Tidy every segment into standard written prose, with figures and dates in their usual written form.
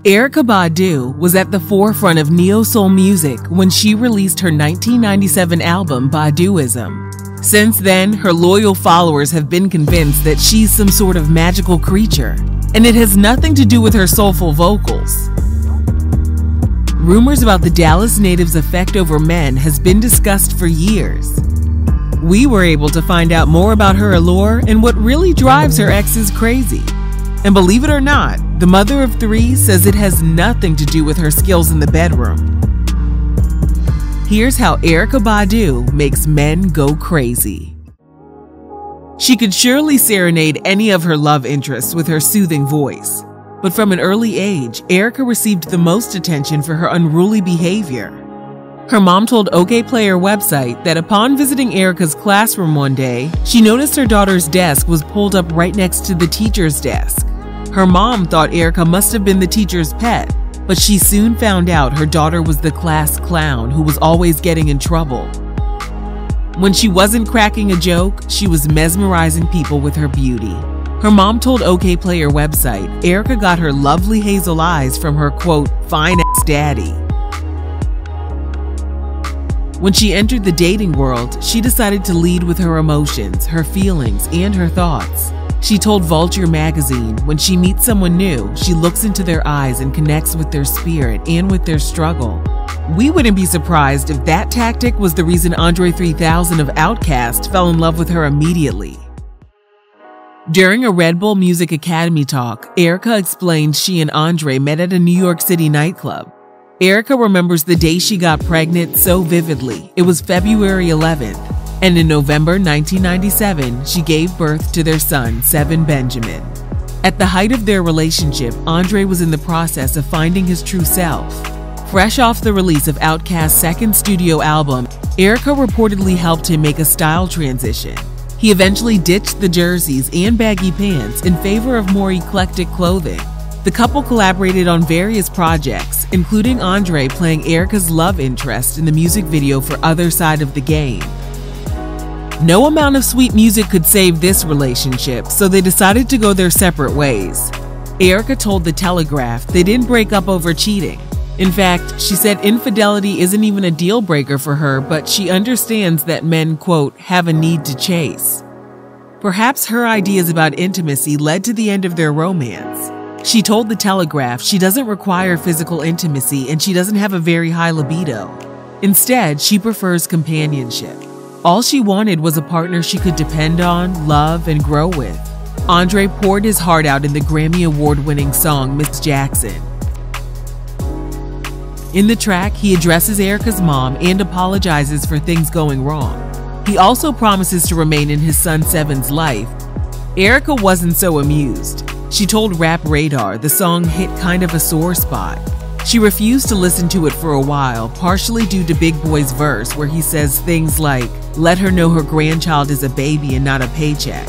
Erykah Badu was at the forefront of neo-soul music when she released her 1997 album Baduizm. Since then, her loyal followers have been convinced that she's some sort of magical creature, and it has nothing to do with her soulful vocals. Rumors about the Dallas native's effect over men has been discussed for years. We were able to find out more about her allure and what really drives her exes crazy. And believe it or not, the mother of three says it has nothing to do with her skills in the bedroom. Here's how Erykah Badu makes men go crazy. She could surely serenade any of her love interests with her soothing voice. But from an early age, Erykah received the most attention for her unruly behavior. Her mom told OKPlayer website that upon visiting Erykah's classroom one day, she noticed her daughter's desk was pulled up right next to the teacher's desk. Her mom thought Erykah must have been the teacher's pet, but she soon found out her daughter was the class clown who was always getting in trouble. When she wasn't cracking a joke, she was mesmerizing people with her beauty. Her mom told OKPlayer website Erykah got her lovely hazel eyes from her, quote, fine-ass daddy. When she entered the dating world, she decided to lead with her emotions, her feelings, and her thoughts. She told Vulture magazine, when she meets someone new, she looks into their eyes and connects with their spirit and with their struggle. We wouldn't be surprised if that tactic was the reason Andre 3000 of Outkast fell in love with her immediately. During a Red Bull Music Academy talk, Erykah explained she and Andre met at a New York City nightclub. Erykah remembers the day she got pregnant so vividly. It was February 11th. And in November 1997, she gave birth to their son, Seven Benjamin. At the height of their relationship, Andre was in the process of finding his true self. Fresh off the release of Outkast's second studio album, Erykah reportedly helped him make a style transition. He eventually ditched the jerseys and baggy pants in favor of more eclectic clothing. The couple collaborated on various projects, including Andre playing Erykah's love interest in the music video for Other Side of the Game. No amount of sweet music could save this relationship, so they decided to go their separate ways. Erykah told The Telegraph they didn't break up over cheating. In fact, she said infidelity isn't even a deal breaker for her, but she understands that men, quote, have a need to chase. Perhaps her ideas about intimacy led to the end of their romance. She told The Telegraph she doesn't require physical intimacy and she doesn't have a very high libido. Instead, she prefers companionship. All she wanted was a partner she could depend on, love, and grow with. Andre poured his heart out in the Grammy Award-winning song Miss Jackson. In the track, he addresses Erykah's mom and apologizes for things going wrong. He also promises to remain in his son Seven's life. Erykah wasn't so amused. She told Rap Radar the song hit kind of a sore spot. She refused to listen to it for a while, partially due to Big Boy's verse where he says things like, let her know her grandchild is a baby and not a paycheck.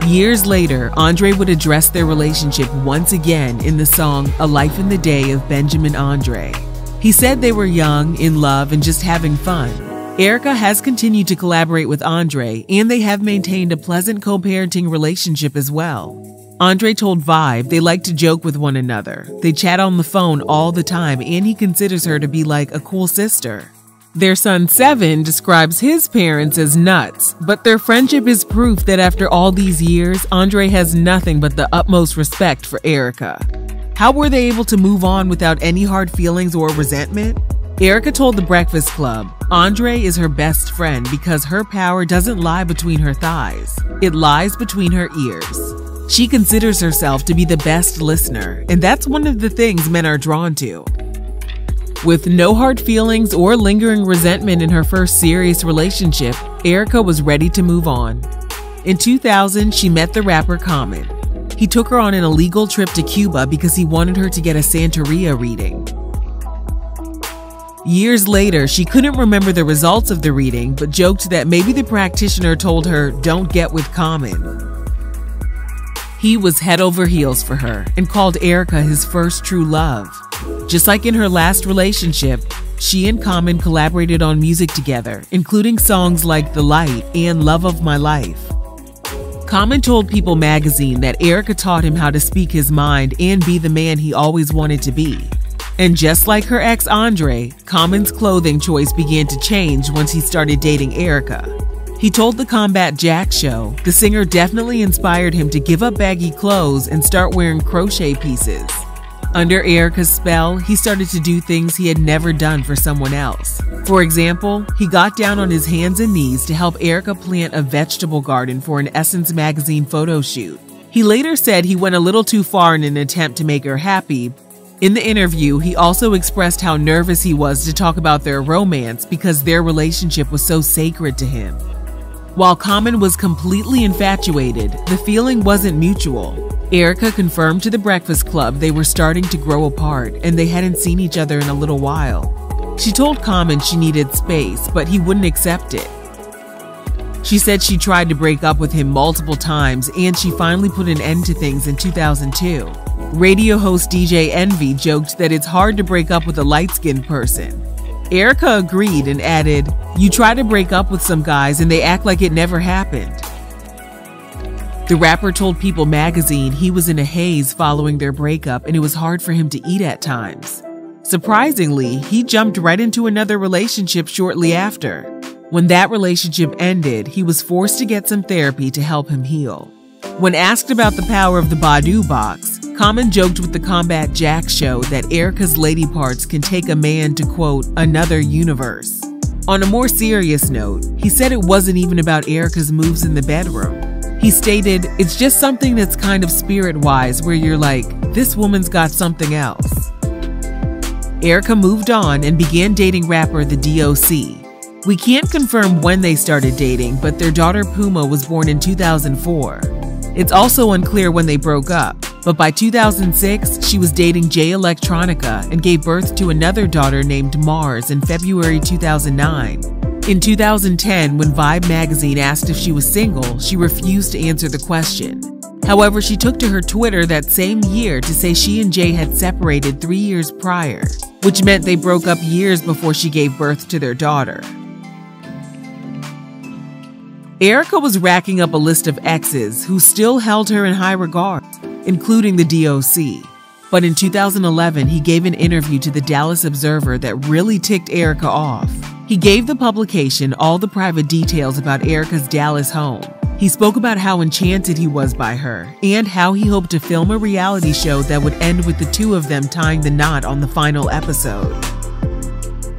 Years later, Andre would address their relationship once again in the song A Life in the Day of Benjamin Andre. He said they were young, in love, and just having fun. Erykah has continued to collaborate with Andre, and they have maintained a pleasant co-parenting relationship as well. Andre told Vibe they like to joke with one another. They chat on the phone all the time, and he considers her to be like a cool sister. Their son Seven describes his parents as nuts, but their friendship is proof that after all these years, Andre has nothing but the utmost respect for Erykah. How were they able to move on without any hard feelings or resentment? Erykah told The Breakfast Club, Andre is her best friend because her power doesn't lie between her thighs. It lies between her ears. She considers herself to be the best listener, and that's one of the things men are drawn to. With no hard feelings or lingering resentment in her first serious relationship, Erykah was ready to move on. In 2000, she met the rapper Common. He took her on an illegal trip to Cuba because he wanted her to get a Santeria reading. Years later, she couldn't remember the results of the reading, but joked that maybe the practitioner told her, don't get with Common. He was head over heels for her and called Erykah his first true love. Just like in her last relationship, she and Common collaborated on music together, including songs like The Light and Love of My Life. Common told People magazine that Erykah taught him how to speak his mind and be the man he always wanted to be. And just like her ex Andre, Common's clothing choice began to change once he started dating Erykah. He told the Combat Jack show the singer definitely inspired him to give up baggy clothes and start wearing crochet pieces. Under Erykah's spell, he started to do things he had never done for someone else. For example, he got down on his hands and knees to help Erykah plant a vegetable garden for an Essence magazine photo shoot. He later said he went a little too far in an attempt to make her happy. In the interview, he also expressed how nervous he was to talk about their romance because their relationship was so sacred to him. While Common was completely infatuated, the feeling wasn't mutual. Erykah confirmed to The Breakfast Club they were starting to grow apart and they hadn't seen each other in a little while. She told Common she needed space, but he wouldn't accept it. She said she tried to break up with him multiple times and she finally put an end to things in 2002. Radio host DJ Envy joked that it's hard to break up with a light-skinned person. Erykah agreed and added, "You try to break up with some guys and they act like it never happened." The rapper told People magazine he was in a haze following their breakup and it was hard for him to eat at times. Surprisingly, he jumped right into another relationship shortly after. When that relationship ended, he was forced to get some therapy to help him heal. When asked about the power of the Badu Box, Common joked with the Combat Jack show that Erykah's lady parts can take a man to, quote, another universe. On a more serious note, he said it wasn't even about Erykah's moves in the bedroom. He stated, "It's just something that's kind of spirit-wise where you're like, this woman's got something else." Erykah moved on and began dating rapper the D.O.C. We can't confirm when they started dating, but their daughter Puma was born in 2004. It's also unclear when they broke up, but by 2006, she was dating Jay Electronica and gave birth to another daughter named Mars in February 2009. In 2010, when Vibe magazine asked if she was single, she refused to answer the question. However, she took to her Twitter that same year to say she and Jay had separated 3 years prior, which meant they broke up years before she gave birth to their daughter. Erykah was racking up a list of exes who still held her in high regard, including the D.O.C. But in 2011, he gave an interview to the Dallas Observer that really ticked Erykah off. He gave the publication all the private details about Erykah's Dallas home. He spoke about how enchanted he was by her and how he hoped to film a reality show that would end with the two of them tying the knot on the final episode.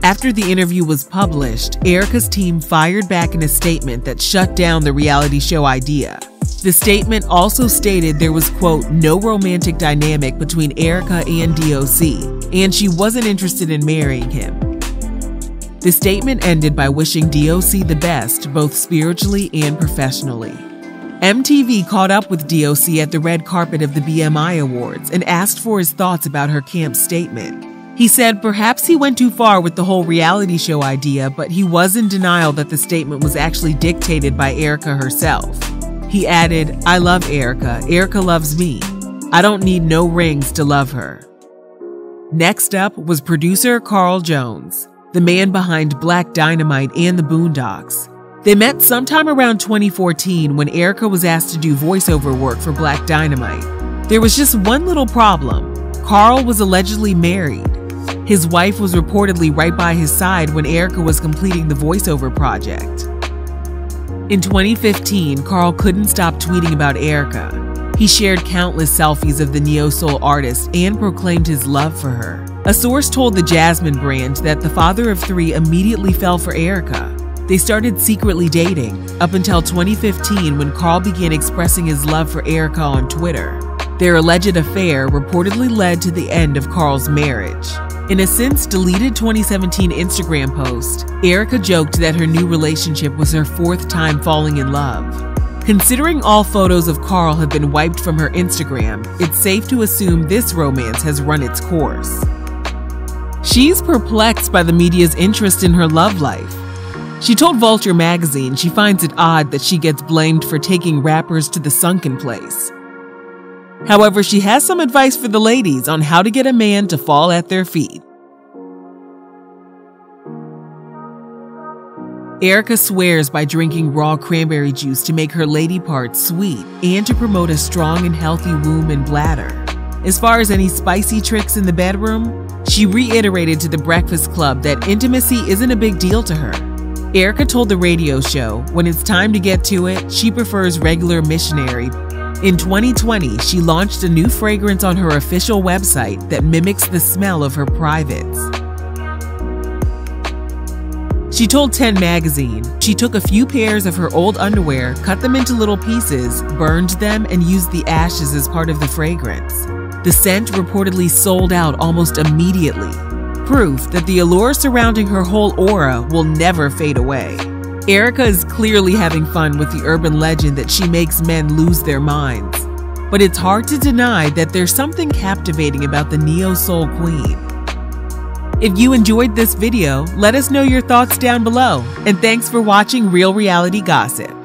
After the interview was published, Erykah's team fired back in a statement that shut down the reality show idea. The statement also stated there was, quote, no romantic dynamic between Erykah and D.O.C., and she wasn't interested in marrying him. The statement ended by wishing D.O.C. the best, both spiritually and professionally. MTV caught up with D.O.C. at the red carpet of the BMI Awards and asked for his thoughts about her camp statement. He said perhaps he went too far with the whole reality show idea, but he was in denial that the statement was actually dictated by Erykah herself. He added, "I love Erykah. Erykah loves me. I don't need no rings to love her." Next up was producer Karl Jones, the man behind Black Dynamite and the Boondocks. They met sometime around 2014 when Erykah was asked to do voiceover work for Black Dynamite. There was just one little problem. Karl was allegedly married. His wife was reportedly right by his side when Erykah was completing the voiceover project. In 2015, Karl couldn't stop tweeting about Erykah. He shared countless selfies of the neo-soul artist and proclaimed his love for her. A source told the Jasmine brand that the father of three immediately fell for Erykah. They started secretly dating, up until 2015 when Karl began expressing his love for Erykah on Twitter. Their alleged affair reportedly led to the end of Karl's marriage. In a since-deleted 2017 Instagram post, Erykah joked that her new relationship was her 4th time falling in love. Considering all photos of Karl have been wiped from her Instagram, it's safe to assume this romance has run its course. She's perplexed by the media's interest in her love life. She told Vulture magazine she finds it odd that she gets blamed for taking rappers to the sunken place. However, she has some advice for the ladies on how to get a man to fall at their feet. Erykah swears by drinking raw cranberry juice to make her lady parts sweet and to promote a strong and healthy womb and bladder. As far as any spicy tricks in the bedroom, she reiterated to The Breakfast Club that intimacy isn't a big deal to her. Erykah told the radio show, when it's time to get to it, she prefers regular missionary. In 2020, she launched a new fragrance on her official website that mimics the smell of her privates. She told 10 magazine she took a few pairs of her old underwear, cut them into little pieces, burned them, and used the ashes as part of the fragrance. The scent reportedly sold out almost immediately, proof that the allure surrounding her whole aura will never fade away. Erykah is clearly having fun with the urban legend that she makes men lose their minds. But it's hard to deny that there's something captivating about the neo-soul queen. If you enjoyed this video, let us know your thoughts down below. And thanks for watching Real Reality Gossip.